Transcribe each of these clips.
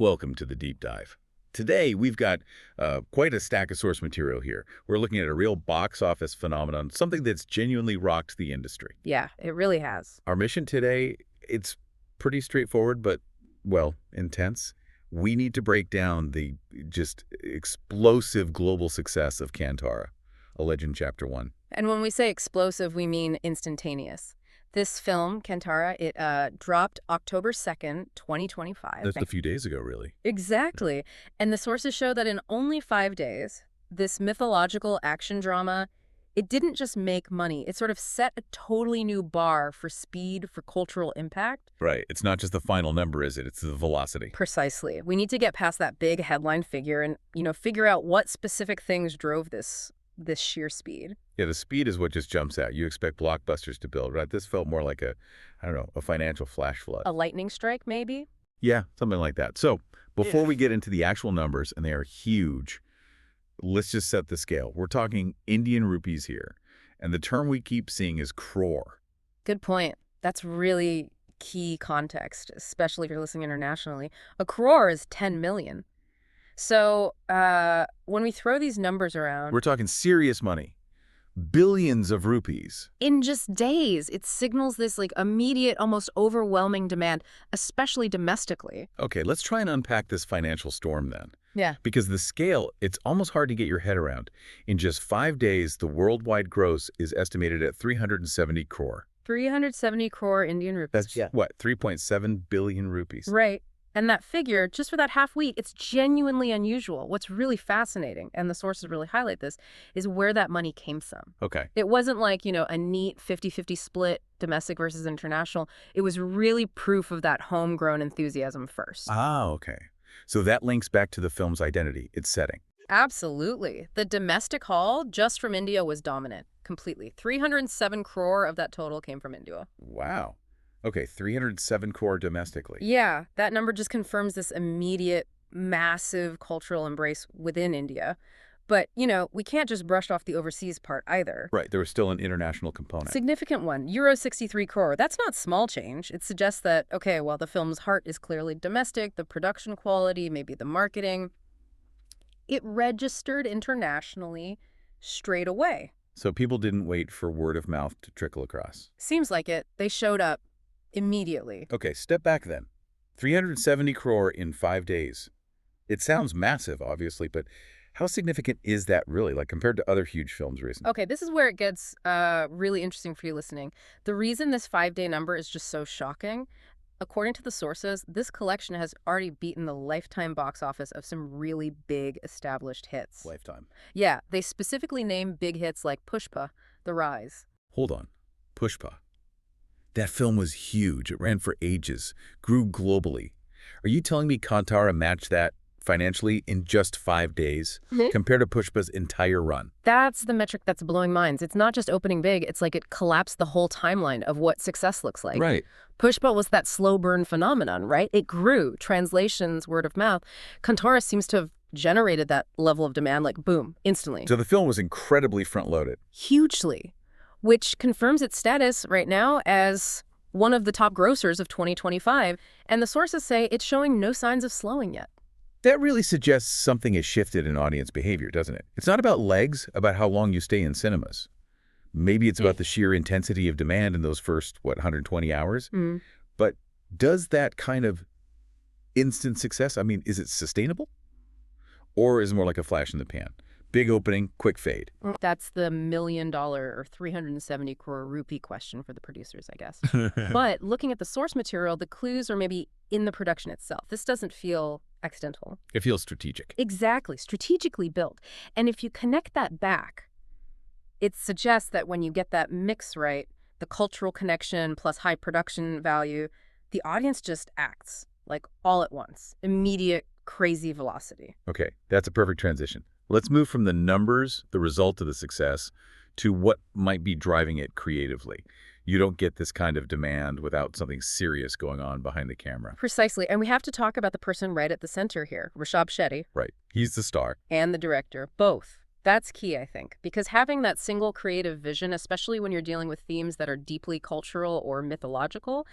Welcome to the deep dive. Today, we've got quite a stack of source material here. We're looking at a real box office phenomenon, something that's genuinely rocked the industry. Yeah, it really has. Our mission today, it's pretty straightforward, but, well, intense. We need to break down the just explosive global success of Kantara, a Legend Chapter 1. And when we say explosive, we mean instantaneous. This film, Kantara, it dropped October 2nd, 2025. Just a few days ago, really. Exactly. And the sources show that in only 5 days, this mythological action drama, it didn't just make money. It sort of set a totally new bar for speed, for cultural impact. Right. It's not just the final number, is it? It's the velocity. Precisely. We need to get past that big headline figure and, figure out what specific things drove this sheer speed. Yeah, the speed is what just jumps out. You expect blockbusters to build, right? This felt more like a financial flash flood. A lightning strike, maybe? Yeah, something like that. So before we get into the actual numbers, and they are huge, let's just set the scale. We're talking Indian rupees here. And the term we keep seeing is crore. Good point. That's really key context, especially if you're listening internationally. A crore is 10 million. So when we throw these numbers around... We're talking serious money. Billions of rupees. In just days, it signals this immediate, almost overwhelming demand, especially domestically. Okay, let's try and unpack this financial storm then. Yeah. Because the scale, it's almost hard to get your head around. In just 5 days, the worldwide gross is estimated at 370 crore. 370 crore Indian rupees. That's, what, 3.7 billion rupees? Right. And that figure, just for that half week, it's genuinely unusual. What's really fascinating, and the sources really highlight this, is where that money came from. Okay. It wasn't like, a neat 50-50 split, domestic versus international. It was really proof of that homegrown enthusiasm first. Ah, okay. So that links back to the film's identity, its setting. Absolutely. The domestic haul, just from India, was dominant, completely. 307 crore of that total came from India. Wow. Okay, 307 crore domestically. Yeah, that number just confirms this immediate, massive cultural embrace within India. But, we can't just brush off the overseas part either. Right, there was still an international component. Significant one, Euro 63 crore. That's not small change. It suggests that, okay, while the film's heart is clearly domestic, the production quality, maybe the marketing, it registered internationally straight away. So people didn't wait for word of mouth to trickle across. Seems like it. They showed up immediately. Okay, step back then. 370 crore in 5 days. It sounds massive, obviously, but how significant is that really, compared to other huge films recently? Okay, this is where it gets really interesting for you listening. The reason this 5-day number is just so shocking, according to the sources, this collection has already beaten the lifetime box office of some really big established hits. Lifetime. Yeah, they specifically name big hits like Pushpa, The Rise. Hold on. Pushpa. That film was huge. It ran for ages, grew globally. Are you telling me Kantara matched that financially in just 5 days compared to Pushpa's entire run? That's the metric that's blowing minds. It's not just opening big. It's like it collapsed the whole timeline of what success looks like. Right. Pushpa was that slow burn phenomenon, right? It grew. Translations, word of mouth. Kantara seems to have generated that level of demand, boom, instantly. So the film was incredibly front-loaded. Hugely. Which confirms its status right now as one of the top grossers of 2025, and the sources say it's showing no signs of slowing yet. That really suggests something has shifted in audience behavior, doesn't it? It's not about legs, about how long you stay in cinemas. Maybe it's about the sheer intensity of demand in those first, 120 hours? But does that kind of instant success, is it sustainable? Or is it more like a flash in the pan? Big opening, quick fade. That's the $1 million or 370 crore rupee question for the producers, I guess. But looking at the source material, the clues are maybe in the production itself. This doesn't feel accidental. It feels strategic. Exactly, strategically built. And if you connect that back, it suggests that when you get that mix right, the cultural connection plus high production value, the audience just acts, all at once. Immediate, crazy velocity. Okay, that's a perfect transition. Let's move from the numbers, the result of the success, to what might be driving it creatively. You don't get this kind of demand without something serious going on behind the camera. Precisely. And we have to talk about the person right at the center here, Rishab Shetty. Right. He's the star. And the director, both. That's key, I think, because having that single creative vision, especially when you're dealing with themes that are deeply cultural or mythological,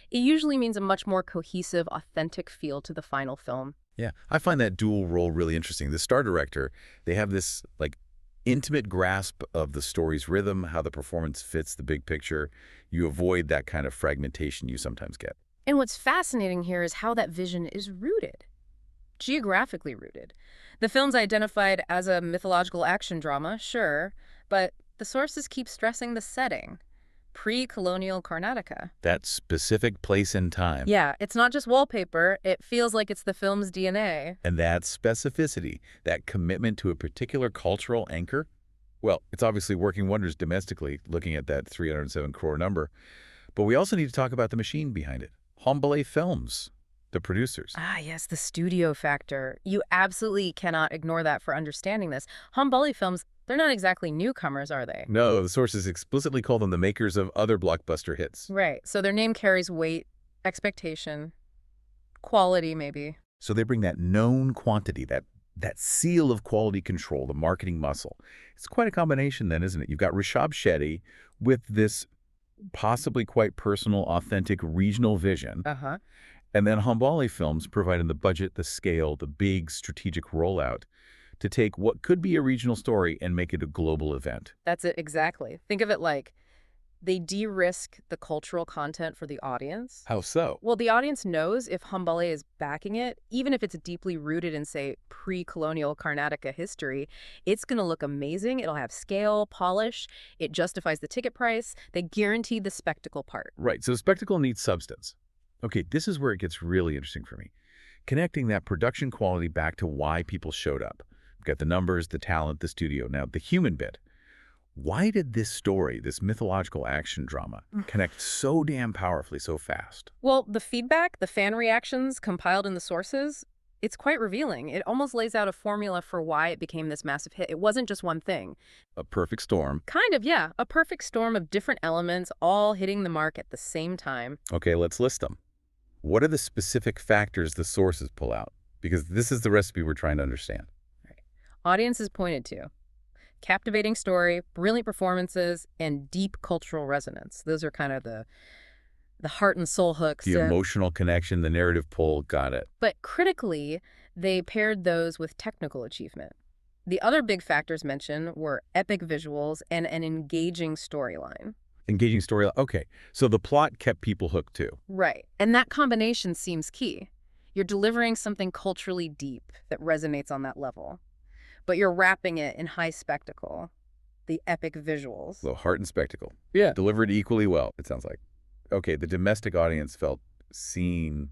it usually means a much more cohesive, authentic feel to the final film. Yeah, I find that dual role really interesting. The star director, they have this like intimate grasp of the story's rhythm, how the performance fits the big picture. You avoid that kind of fragmentation you sometimes get. And what's fascinating here is how that vision is rooted, geographically rooted. The film's identified as a mythological action drama, sure, but the sources keep stressing the setting. Pre-colonial Karnataka. That specific place and time. Yeah, it's not just wallpaper, it feels like it's the film's DNA. And that specificity, that commitment to a particular cultural anchor, well, it's obviously working wonders domestically, looking at that 307 crore number. But we also need to talk about the machine behind it. Hombale Films, the producers. Ah, yes, the studio factor. You absolutely cannot ignore that for understanding this. Hombale Films, they're not exactly newcomers, are they? No, the sources explicitly call them the makers of other blockbuster hits. Right, so their name carries weight, expectation, quality maybe. So they bring that known quantity, that seal of quality control, the marketing muscle. It's quite a combination then, isn't it? You've got Rishab Shetty with this possibly quite personal, authentic regional vision. Uh-huh. And then Hombale Films providing the budget, the scale, the big strategic rollout to take what could be a regional story and make it a global event. That's it, exactly. Think of it like they de-risk the cultural content for the audience. How so? Well, the audience knows if Hombale is backing it, even if it's deeply rooted in, say, pre-colonial Karnataka history, it's going to look amazing. It'll have scale, polish. It justifies the ticket price. They guarantee the spectacle part. Right, so spectacle needs substance. Okay, this is where it gets really interesting for me. Connecting that production quality back to why people showed up. We've got the numbers, the talent, the studio. Now, the human bit. Why did this story, this mythological action drama, connect so damn powerfully so fast? Well, the feedback, the fan reactions compiled in the sources, it's quite revealing. It almost lays out a formula for why it became this massive hit. It wasn't just one thing. A perfect storm. Kind of, yeah. A perfect storm of different elements all hitting the mark at the same time. Okay, let's list them. What are the specific factors the sources pull out? Because this is the recipe we're trying to understand. Audiences pointed to captivating story, brilliant performances, and deep cultural resonance. Those are kind of the heart and soul hooks. The emotional connection, the narrative pull, got it. But critically, they paired those with technical achievement. The other big factors mentioned were epic visuals and an engaging storyline. Engaging storyline. Okay, so the plot kept people hooked too. Right. And that combination seems key. You're delivering something culturally deep that resonates on that level, but you're wrapping it in high spectacle, the epic visuals. So heart and spectacle. Yeah. Delivered equally well, it sounds like. Okay, the domestic audience felt seen,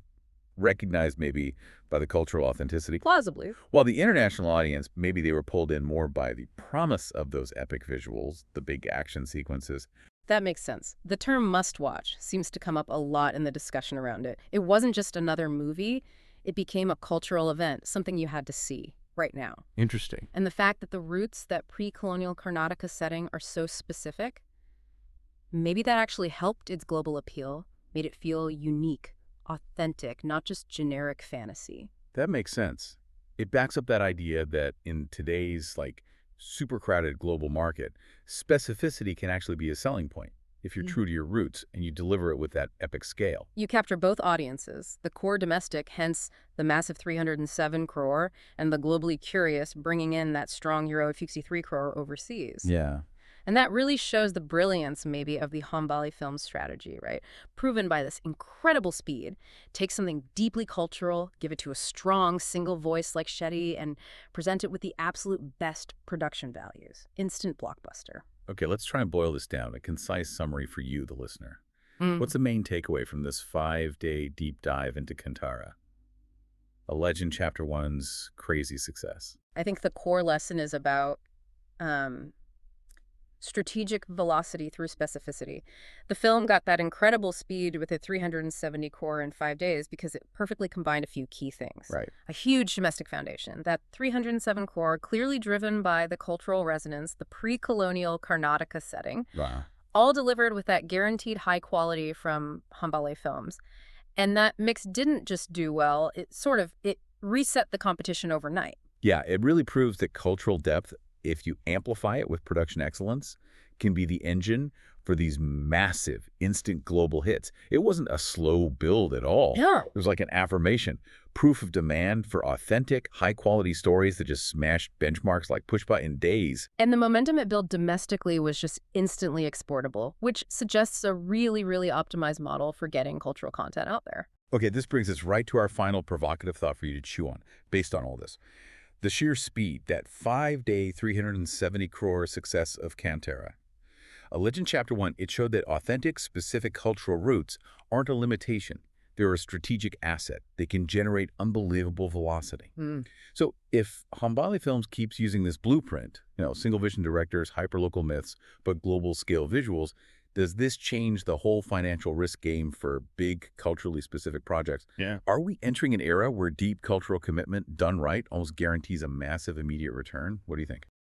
recognized maybe by the cultural authenticity. Plausibly. While the international audience, maybe they were pulled in more by the promise of those epic visuals, the big action sequences. That makes sense. The term must-watch seems to come up a lot in the discussion around it. It wasn't just another movie. It became a cultural event, something you had to see right now. Interesting. And the fact that the roots, that pre-colonial Karnataka setting, are so specific, maybe that actually helped its global appeal, made it feel unique, authentic, not just generic fantasy. That makes sense. It backs up that idea that in today's super crowded global market, specificity can actually be a selling point if you're true to your roots and you deliver it with that epic scale. You capture both audiences, the core domestic, hence the massive 307 crore, and the globally curious, bringing in that strong Euro 63 crore overseas. Yeah. And that really shows the brilliance, maybe, of the Hombale Films strategy, right? Proven by this incredible speed. Take something deeply cultural, give it to a strong single voice like Shetty, and present it with the absolute best production values. Instant blockbuster. Okay, let's try and boil this down. A concise summary for you, the listener. What's the main takeaway from this 5-day deep dive into Kantara? A Legend Chapter 1's crazy success. I think the core lesson is about strategic velocity through specificity. The film got that incredible speed with a 370 crore in 5 days because it perfectly combined a few key things. Right. A huge domestic foundation, that 307 crore clearly driven by the cultural resonance, the pre-colonial Karnataka setting, Wow. all delivered with that guaranteed high quality from Hombale Films. And that mix didn't just do well, it reset the competition overnight. Yeah, it really proves that cultural depth if you amplify it with production excellence, can be the engine for these massive, instant global hits. It wasn't a slow build at all. Yeah. It was like an affirmation, proof of demand for authentic, high-quality stories that just smashed benchmarks like Pushpa in days. And the momentum it built domestically was just instantly exportable, which suggests a really, really optimized model for getting cultural content out there. Okay, this brings us right to our final provocative thought for you to chew on, based on all this. The sheer speed, that 5-day, 370 crore success of Kantara. A Legend Chapter 1, it showed that authentic, specific cultural roots aren't a limitation. They're a strategic asset. They can generate unbelievable velocity. So if Hombale Films keeps using this blueprint, single vision directors, hyperlocal myths, but global scale visuals, does this change the whole financial risk game for big, culturally specific projects? Yeah. Are we entering an era where deep cultural commitment done right almost guarantees a massive immediate return? What do you think?